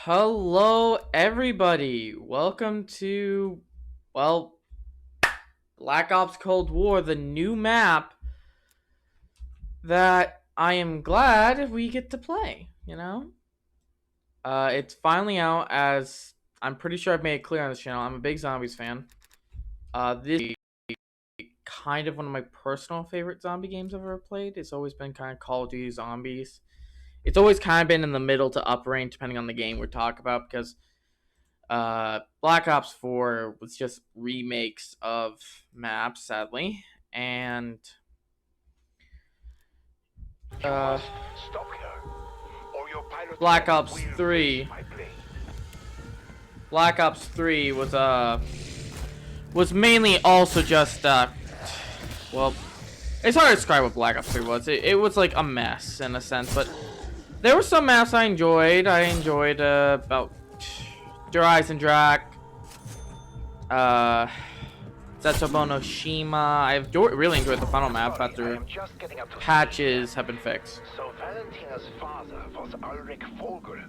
Hello, everybody. Welcome to, well, Black Ops Cold War, the new map that I am glad we get to play, It's finally out, as I'm pretty sure I've made it clear on this channel. I'm a big Zombies fan. This is kind of one of my personal favorite zombie games I've ever played. It's always been kind of Call of Duty Zombies. It's always kind of been in the middle to upper range, depending on the game we're talking about, because Black Ops 4 was just remakes of maps, sadly, and uh, Black Ops 3 Black Ops 3 was mainly also just well, it's hard to describe what Black Ops 3 was. It was like a mess in a sense, but there were some maps I enjoyed. I enjoyed about Horizon Drac, Setsubono Shima. I've really enjoyed the final map after patches have been fixed. So Valentina's father was Ulrich Vogel,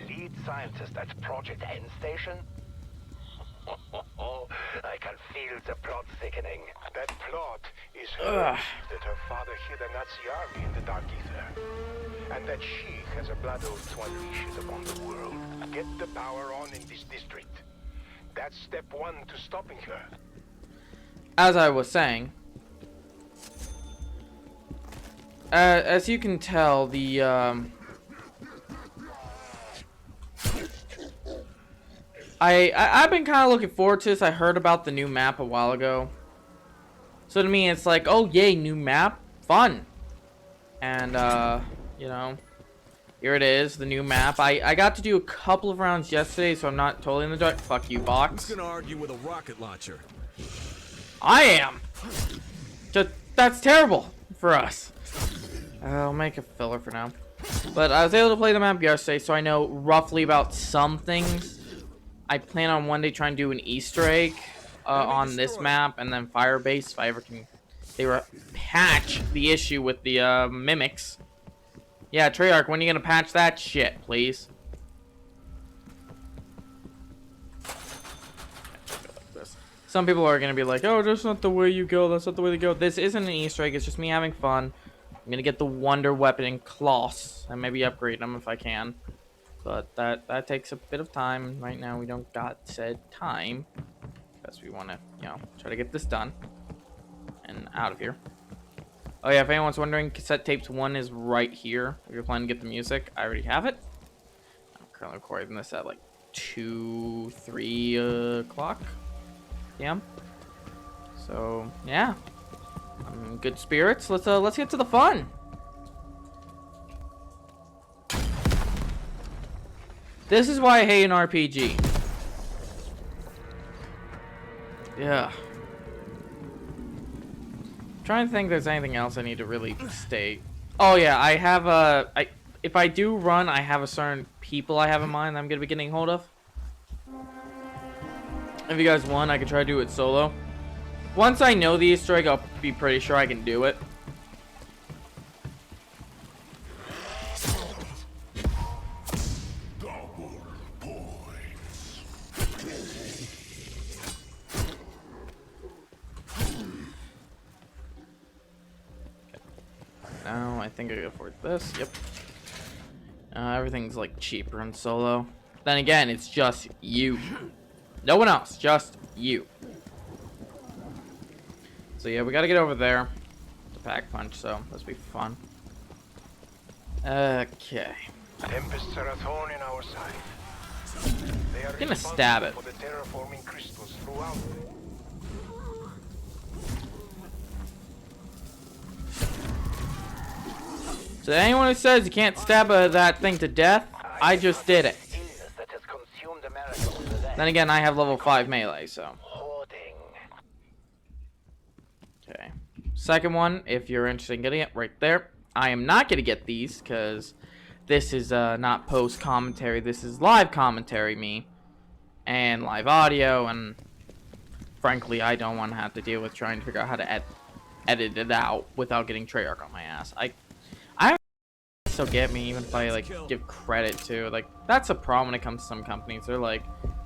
lead scientist at Project N Station? I can feel the plot thickening. That plot is her belief that her father hid a Nazi army in the Dark Ether. And that she has a blood oath to unleash it upon the world. Get the power on in this district. That's step one to stopping her. As I was saying, as you can tell, the I've been kind of looking forward to this. I heard about the new map a while ago, so to me it's like, oh yay, new map, fun. And here it is, the new map. I got to do a couple of rounds yesterday, so I'm not totally in the dark. Fuck you, box. Who's gonna argue with a rocket launcher? I am. That's terrible for us. I'll make a filler for now. But I was able to play the map yesterday, so I know roughly about some things. I plan on one day trying to do an Easter egg on this map, and then Firebase if I ever can. Patch the issue with the mimics. Yeah, Treyarch, when are you gonna patch that shit, please? Some people are gonna be like, oh, that's not the way you go, that's not the way to go. This isn't an Easter egg, it's just me having fun. I'm gonna get the Wonder Weapon and Kloss, and maybe upgrade them if I can. But that takes a bit of time. Right now we don't got said time, because we wanna, try to get this done. And out of here. Oh yeah, if anyone's wondering, cassette tapes 1 is right here. If you're planning to get the music, I already have it. I'm currently recording this at like 3 o'clock p.m. So yeah, I'm in good spirits. Let's get to the fun. This is why I hate an RPG. Yeah. Trying to think if there's anything else I need to really state. Oh yeah, I have if I do run, I have a certain people I have in mind that I'm gonna be getting hold of. If you guys want, I can try to do it solo. Once I know the Easter egg, I'll be pretty sure I can do it. Now I think I can afford this. Yep. Everything's like cheaper in solo. Then again, it's just you. No one else, just you. So yeah, we gotta get over there to pack punch, so this will be fun. Okay. Tempests are a thorn in our side. They are gonna stab it. for the terraforming crystals throughout. So anyone who says you can't stab that thing to death, I just did it. Then again, I have level 5 melee, so. Okay. Second one, if you're interested in getting it, right there. I am not going to get these, because this is not post-commentary. This is live commentary, me. And live audio, and frankly, I don't want to have to deal with trying to figure out how to edit it out without getting Treyarch on my ass. still get me, even if I like give credit to. Like, that's a problem when it comes to some companies. They're like,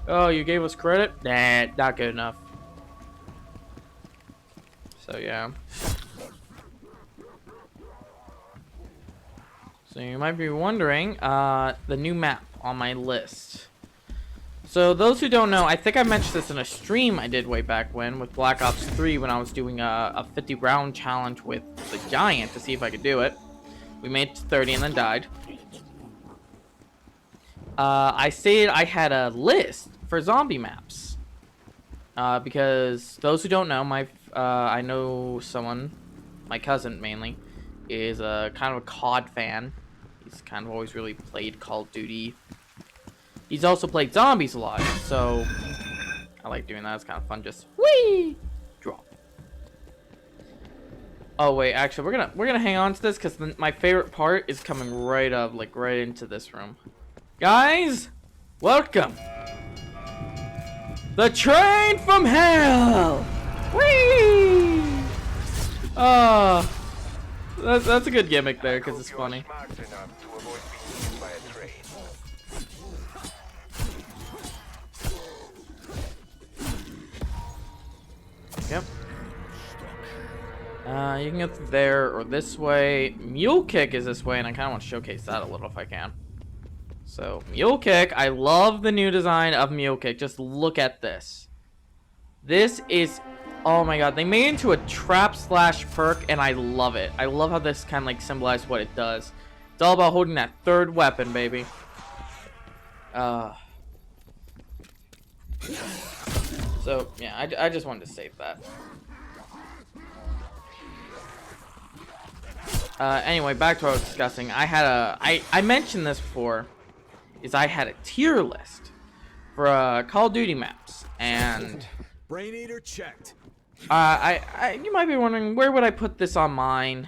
oh, you gave us credit? Nah, not good enough. So yeah. So you might be wondering, the new map on my list. So those who don't know, I think I mentioned this in a stream I did way back when with Black Ops 3 when I was doing a 50 round challenge with the Giant to see if I could do it. We made it to 30 and then died. I stated I had a list for zombie maps. Because those who don't know, I know someone, my cousin mainly, is a kind of a COD fan. He's kind of always really played Call of Duty. He's also played zombies a lot, so I like doing that. It's kind of fun. Just whee, drop. Oh wait, actually, we're gonna hang on to this because my favorite part is coming right up, like right into this room. Guys, welcome. The train from hell. Whee! That's a good gimmick there because it's funny. Yep. You can go through there or this way. Mule kick is this way, and I kind of want to showcase that a little if I can. So, mule kick. I love the new design of mule kick. Just look at this. This is, oh my god, they made it into a trap slash perk, and I love it. I love how this kind of like symbolizes what it does. It's all about holding that third weapon, baby. So, yeah, I just wanted to save that. Anyway, back to what I was discussing. I had I mentioned this before, is I had a tier list for Call of Duty maps, and Brain Eater checked. you might be wondering, where would I put this on mine?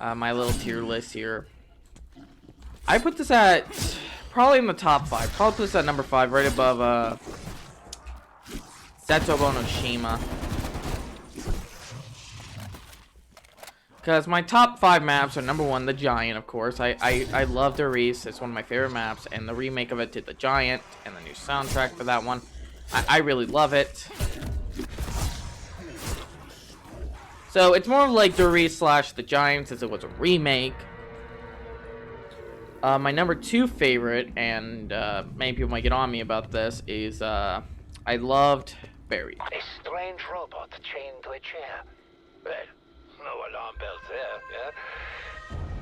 My little tier list here. I put this at probably in the top 5. Probably put this at number 5, right above Setsubo no Shima. Because my top 5 maps are number 1, the Giant, of course. I love Doris. It's one of my favorite maps, and the remake of it did the Giant, and the new soundtrack for that one. I really love it. So it's more like Doris slash the Giant, since it was a remake. My number 2 favorite, and many people might get on me about this, is I loved Buried. A strange robot chained to a chair. Well, no alarm bells there, yeah?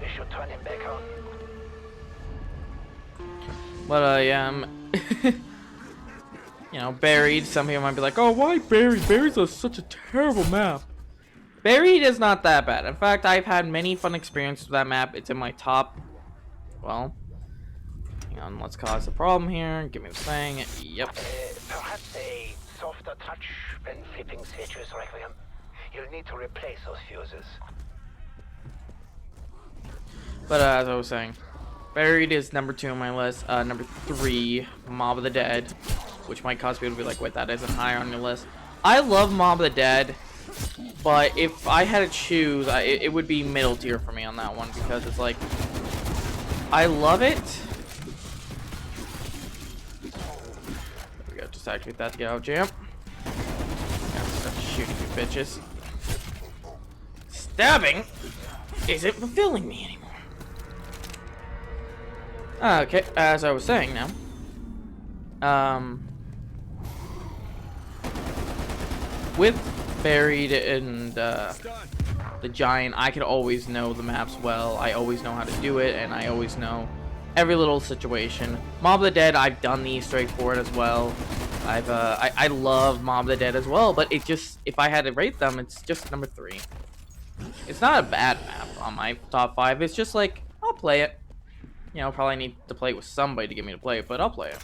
We should turn him back on. But you know, Buried. Some people might be like, "Oh, why Buried? Buried's such a terrible map." Buried is not that bad. In fact, I've had many fun experiences with that map. It's in my top. Well, hang on. Let's cause a problem here. Give me the thing. Yep. Perhaps a softer touch when flipping Seju's Requiem. You'll need to replace those fuses. But as I was saying, Buried is number 2 on my list. Number 3, Mob of the Dead, which might cause people to be like, wait, that isn't higher on your list. I love Mob of the Dead, but if I had to choose, it would be middle tier for me on that one, because it's like, I love it. There we go, just activate that to get out of jam. Gotta start shooting you bitches. Stabbing isn't fulfilling me anymore. Okay, as I was saying now. With Buried and the Giant, I could always know the maps well. I always know how to do it, and I always know every little situation. Mob of the Dead, I've done the Easter egg for it as well. I love Mob of the Dead as well, but it just, if I had to rate them, it's just number 3. It's not a bad map on my top 5. It's just like, I'll play it. You know, probably need to play it with somebody to get me to play it, but I'll play it.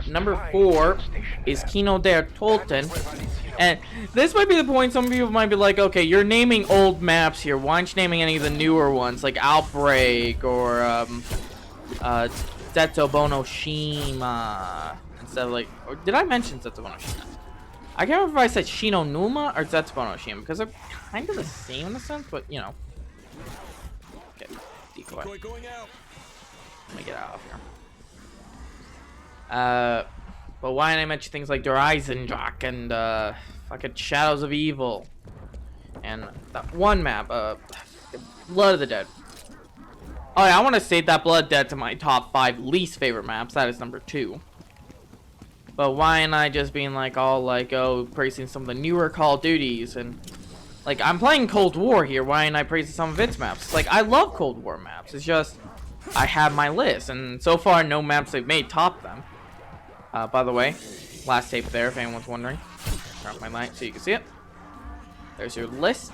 Number 4 is Mauer der Toten. And this might be the point some people might be like, okay, you're naming old maps here. Why aren't you naming any of the newer ones, like Outbreak or Setsubo no Shima? Instead of like, or did I mention Setsubo no Shima? I can't remember if I said Shino Numa or Setsubo no Shima, because they're kind of the same in a sense, but you know. decoy. Decoy going out. Let me get out of here. But why didn't I mention things like Der Eisendrache and fucking Shadows of Evil, and that one map, Blood of the Dead. Oh yeah, I want to save that Blood of the Dead to my top 5 least favorite maps. That is number 2. But why am I just being like all like, oh, praising some of the newer Call of Duties, and like I'm playing Cold War here. Why am I praising some of its maps? Like I love Cold War maps. It's just I have my list, and so far no maps they've made top them. By the way, last tape there if anyone's wondering. Turn off my light so you can see it. There's your list.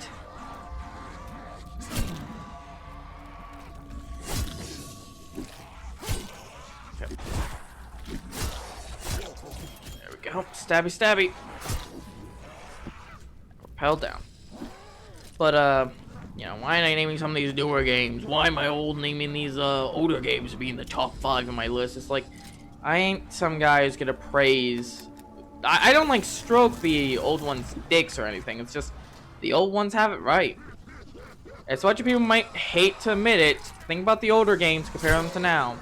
Okay. There we go. Stabby, stabby. Rappel down. But, you know, why am I naming some of these newer games? Why am I naming these, older games being the top 5 in my list? It's like, I ain't some guy who's gonna praise... I don't, like, stroke the old ones' dicks or anything. It's just, the old ones have it right. As much as people might hate to admit it, think about the older games, compare them to now.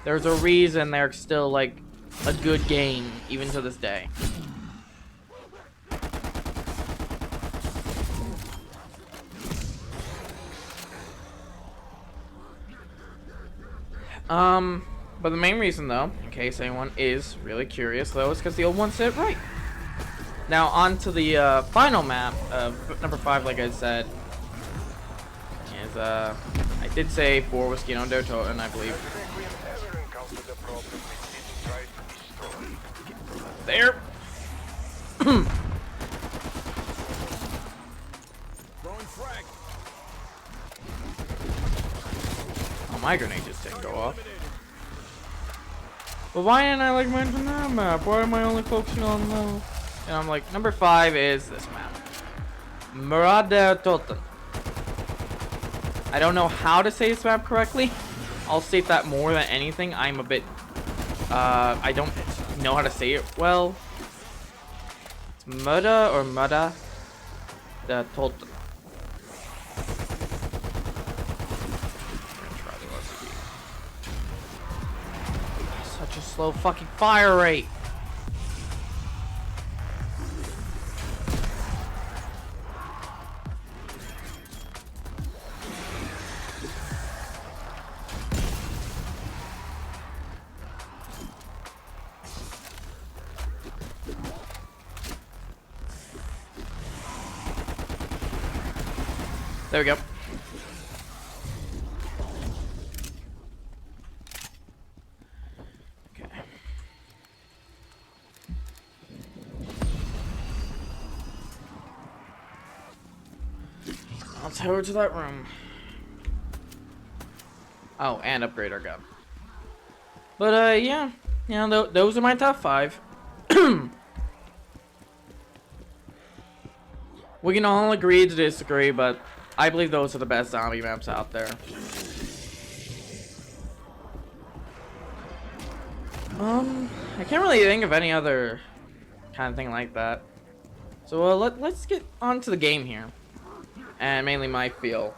There's a reason they're still, like, a good game, even to this day. But the main reason, though, in case anyone is really curious, though, is because the old ones did it right. Now, on to the final map, number 5, like I said, is, I did say 4 was Mauer der Toten, I believe. There! Oh, my grenade just didn't go off. But why didn't I like mine from that map? Why am I only focusing on those? And I'm like, number 5 is this map. Mauer der Toten. I don't know how to say this map correctly. I'll state that more than anything. I'm a bit, I don't know how to say it well. It's Mauer der Toten. Such a slow fucking fire rate. There we go. Okay. Let's head over to that room. Oh, and upgrade our gun. But, yeah. Yeah, those are my top 5. We can all agree to disagree, but I believe those are the best zombie maps out there. I can't really think of any other kind of thing like that. So let's get on to the game here, and mainly my feel.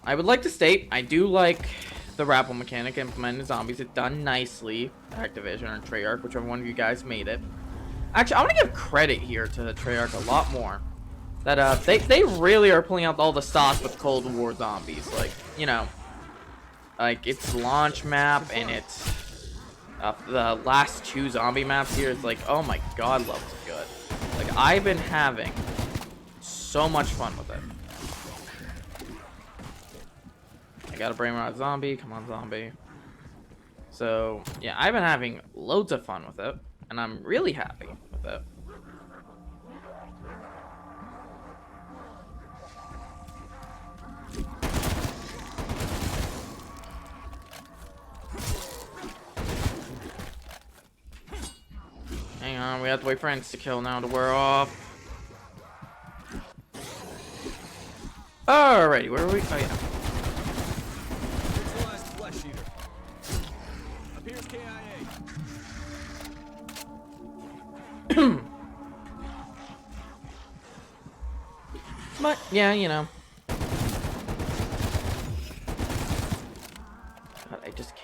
I would like to state I do like the rappel mechanic implemented in zombies. It's done nicely. Activision or Treyarch, whichever one of you guys made it. Actually, I want to give credit here to the Treyarch a lot more. That they really are pulling out all the stops with Cold War zombies. Like, you know, like its launch map and its the last 2 zombie maps here. It's like, oh my god, levels good. Like, I've been having so much fun with it. I gotta bring out zombie. Come on, zombie. So yeah, I've been having loads of fun with it, and I'm really happy with it. Hang on, we have to wait for ends to kill now to wear off. Alrighty, where are we? Oh yeah. It's the last flesh eater. Appears KIA. But yeah, you know.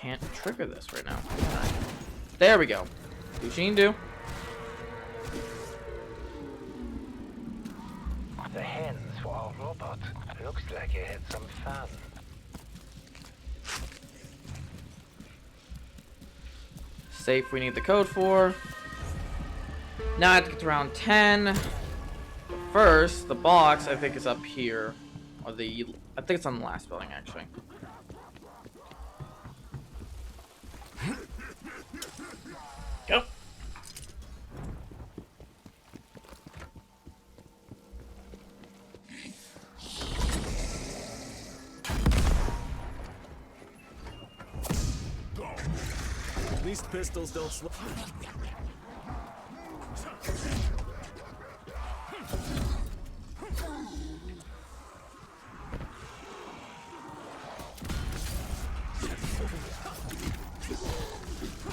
can't trigger this right now. There we go. Do what you need to do. The hands for our robot. Looks like he had some fun. Safe we need the code for. Now I have to get to round 10. But first, the box I think is up here. Or I think it's on the last building actually. Go. These pistols don't slow.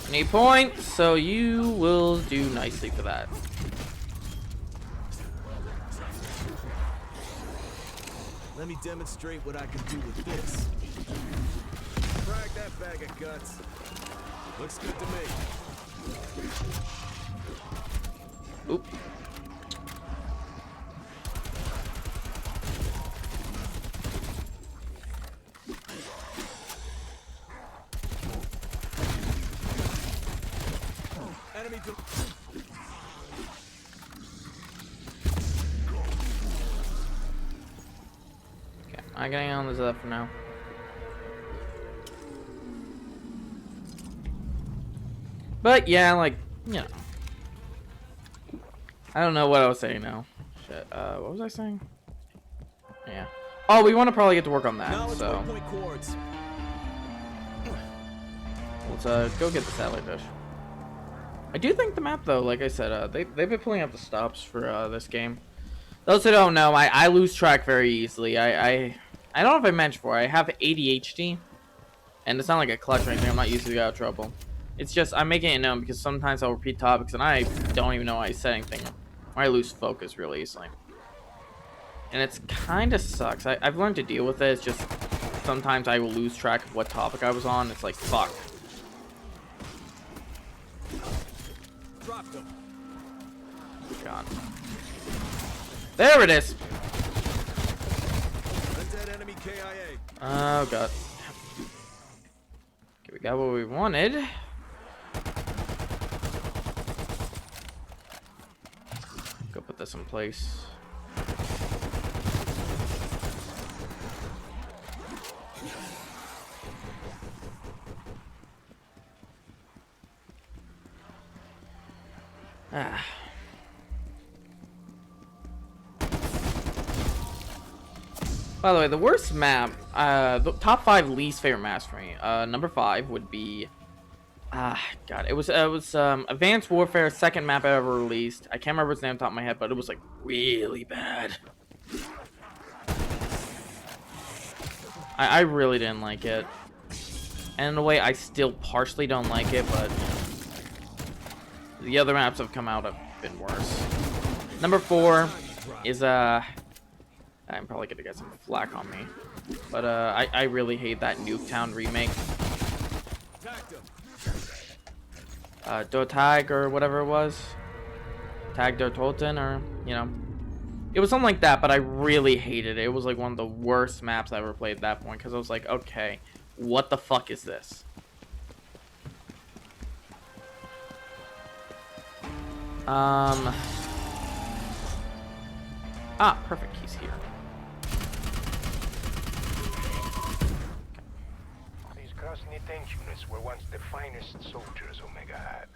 Any points, so you will do nicely for that. Let me demonstrate what I can do with this. Frag that bag of guts. Looks good to me. Oop. Enemy do. Okay, I'm getting on this up for now. But yeah, like, you know. I don't know what I was saying now. Shit, what was I saying? Yeah. Oh, we want to probably get to work on that, Knowledge so. point chords. Let's go get the satellite dish. I do think the map, though, like I said, they've been pulling out the stops for this game. Those who don't know, I lose track very easily. I don't know if I mentioned before, I have ADHD. And it's not like a clutch or anything, I'm not usually out of trouble. It's just, I'm making it known because sometimes I'll repeat topics and I don't even know I said anything. Or I lose focus really easily. And it's kind of sucks. I've learned to deal with it. It's just, sometimes I will lose track of what topic I was on. It's like, fuck. Dropped him. God. There it is! Undead enemy KIA. Oh, God. Okay, we got what we wanted. Go put this in place. Ah. By the way, the worst map, the top 5 least favorite maps for me. Number 5 would be, God, it was Advanced Warfare, second map I ever released. I can't remember its name on top of my head, but it was like really bad. I really didn't like it, and in a way, I still partially don't like it, but the other maps have come out have been worse. Number 4 is I'm probably gonna get some flack on me, but I really hate that Nuketown remake. Tag or whatever it was, Tag der Toten, or you know, it was something like that. But I really hated it. It was like one of the worst maps I ever played at that point because I was like, okay, what the fuck is this? Perfect. He's here. These cross-knit units were once the finest soldiers Omega had.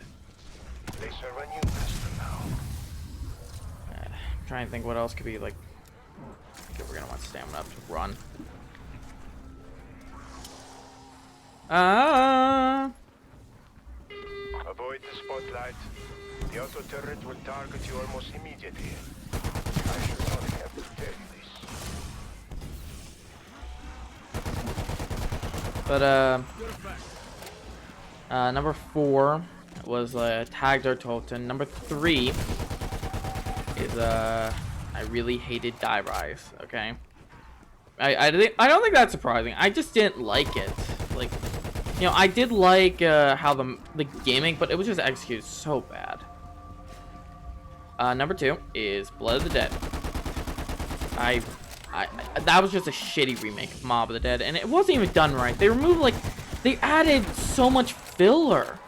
They serve a new master now. I'm trying to think what else could be like. Okay, we're gonna want stamina to run. Avoid the spotlight. The auto turret will target you almost immediately. I should not have to tell you this. But number 4 was Tag der Toten. Number 3 is I really hated Die Rise. Okay, I don't think that's surprising. I just didn't like it. Like, You know, I did like how the gimmick, but it was just executed so bad. Number 2 is Blood of the Dead. That was just a shitty remake of Mob of the Dead, and it wasn't even done right. They removed, like, they added so much filler.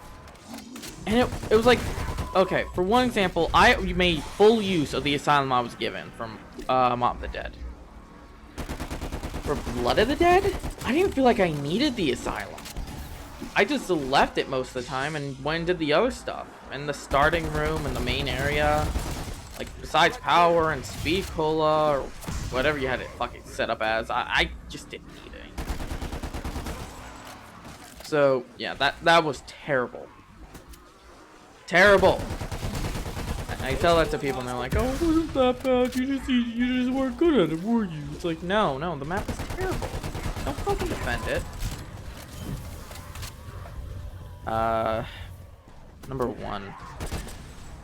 And it was like, okay, for one example, I made full use of the asylum I was given from Mob of the Dead. For Blood of the Dead, I didn't even feel like I needed the asylum. I just left it most of the time and went and did the other stuff. In the starting room, in the main area. Like, besides power and speed cola, or whatever you had it fucking set up as, I just didn't need it. So, yeah, that was terrible. Terrible! I tell that to people and they're like, oh, it wasn't that bad, you just weren't good at it, were you? It's like, no, the map is terrible. Don't fucking defend it. Number 1.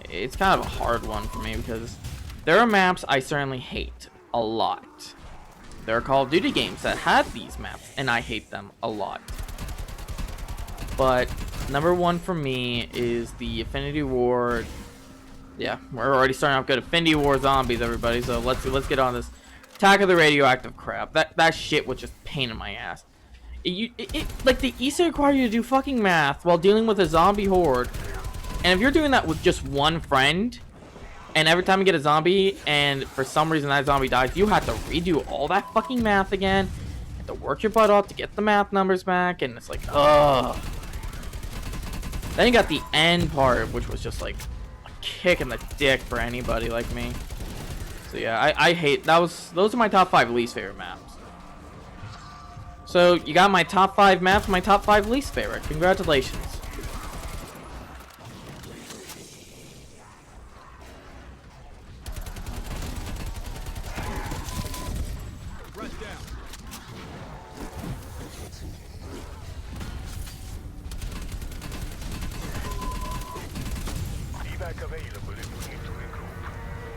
It's kind of a hard one for me because there are maps I certainly hate a lot. There are Call of Duty games that had these maps and I hate them a lot. But number 1 for me is the Affinity War. Yeah, we're already starting off good. Affinity War zombies, everybody. So let's get on this. Attack of the Radioactive Crap. That shit was just pain in my ass. Like, the Easter require you to do fucking math while dealing with a zombie horde. And if you're doing that with just one friend, and every time you get a zombie, and for some reason that zombie dies, you have to redo all that fucking math again. You have to work your butt off to get the math numbers back, and it's like, ugh. Then you got the end part, which was just like a kick in the dick for anybody like me. So yeah, I hate those are my top 5 least favorite maps. So you got my top 5 maps, my top 5 least favorite. Congratulations. Evac available if you need to regroup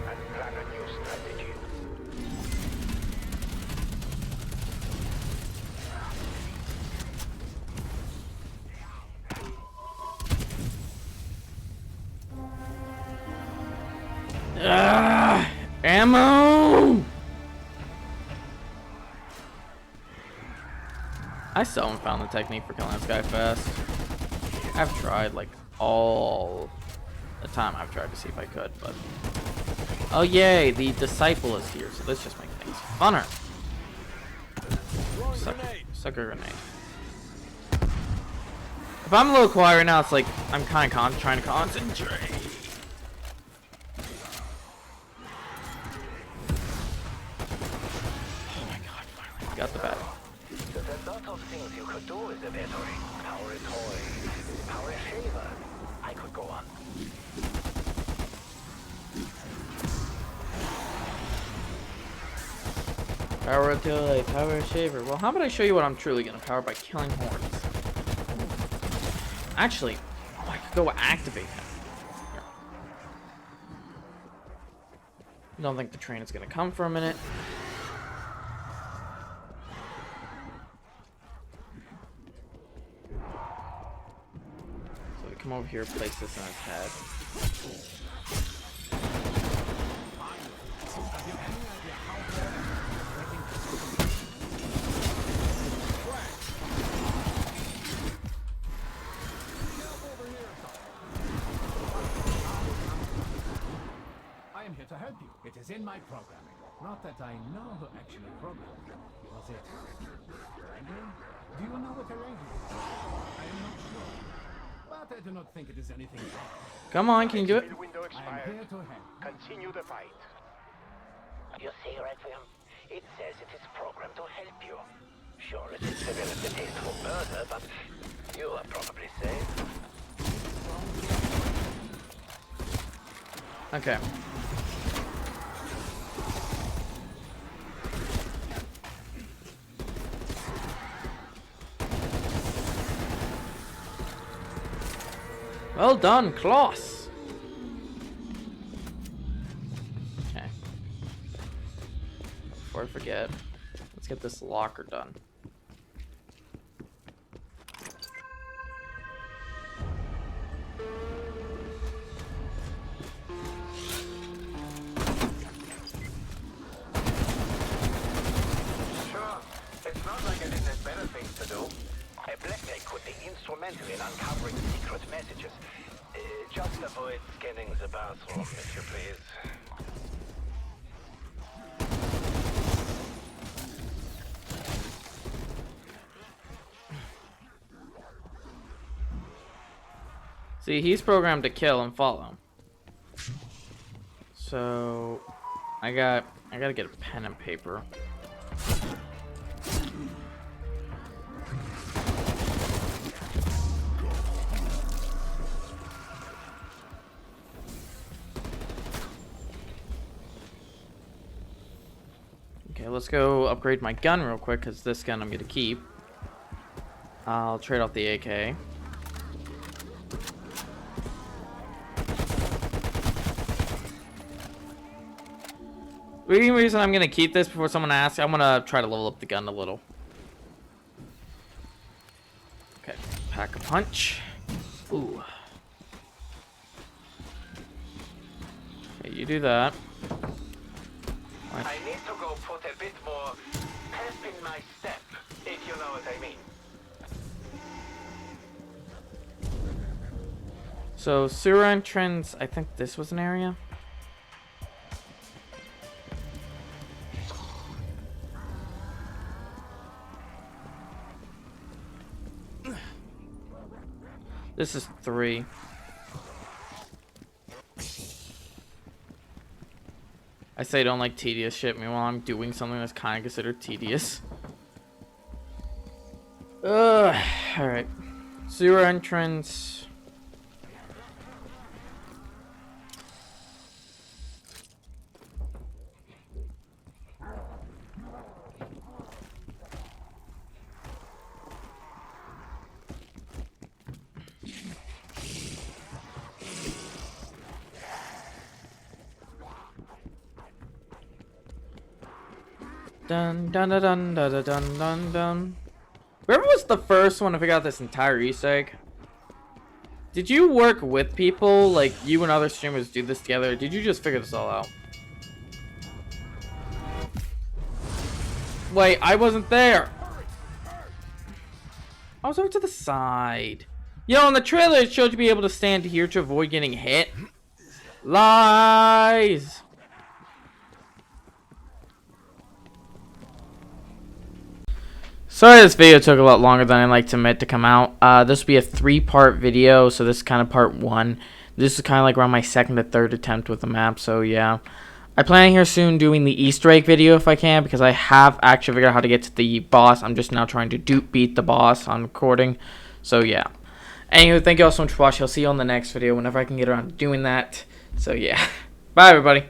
and plan a new strategy. Ammo! I still haven't found the technique for killing this guy fast. I've tried like all the time I've tried to see if I could, but oh yay, the disciple is here, so this just makes things funner. Sucker grenade. If I'm a little quiet right now, it's like I'm kind of trying to concentrate. Got the battle. There's a lot of things you could do with the battery. Power a toy, power a shaver. I could go on. Power a toy, power a shaver. Well, how about I show you what I'm truly gonna power by killing hordes? Actually, I could go activate him. Here. Don't think the train is gonna come for a minute. Come over here, place this on his head. I am here to help you. It is in my programming. Not that I know who actually programmed it. Was it Wrangler? Do you know what a Wrangler is? I am not sure. But I do not think it is anything wrong. Come on, can you do it? Window I am expired. here to help. Continue the fight. You see, Requiem? It says it is programmed to help you. Sure, it is developed a taste for murder, but you are probably safe. Okay. Well done, Klaus. Okay. Before I forget, let's get this locker done. do. Blackmail could be instrumental in uncovering secret messages. Just avoid scanning the bathroom, if you please. See, he's programmed to kill and follow. So I gotta get a pen and paper. Okay, let's go upgrade my gun real quick, because this gun I'm gonna keep. I'll trade off the AK. The only reason I'm gonna keep this before someone asks, I'm gonna try to level up the gun a little. Okay, pack a punch. Ooh. Okay, you do that. I need to go put a bit more pep in my step, if you know what I mean. So sewer entrance, I think this was an area. This is 3. I say don't like tedious shit, meanwhile I'm doing something that's kind of considered tedious. Alright. Sewer entrance. Dun dun dun dun dun dun dun dun. Whoever was the first one to figure out this entire Easter egg? Did you work with people, like you and other streamers do this together? Or did you just figure this all out? Wait, I wasn't there. I was over to the side. Yo, in the trailer it showed you be able to stand here to avoid getting hit. Lies. Sorry this video took a lot longer than I like to admit to come out. This will be a 3-part video, so this is kind of part 1. This is kind of like around my second to third attempt with the map, so yeah. I plan here soon doing the Easter egg video if I can, because I have actually figured out how to get to the boss. I'm just now trying to beat the boss on recording, so yeah. Anyway, thank you all so much for watching. I'll see you on the next video whenever I can get around to doing that. So yeah. Bye everybody.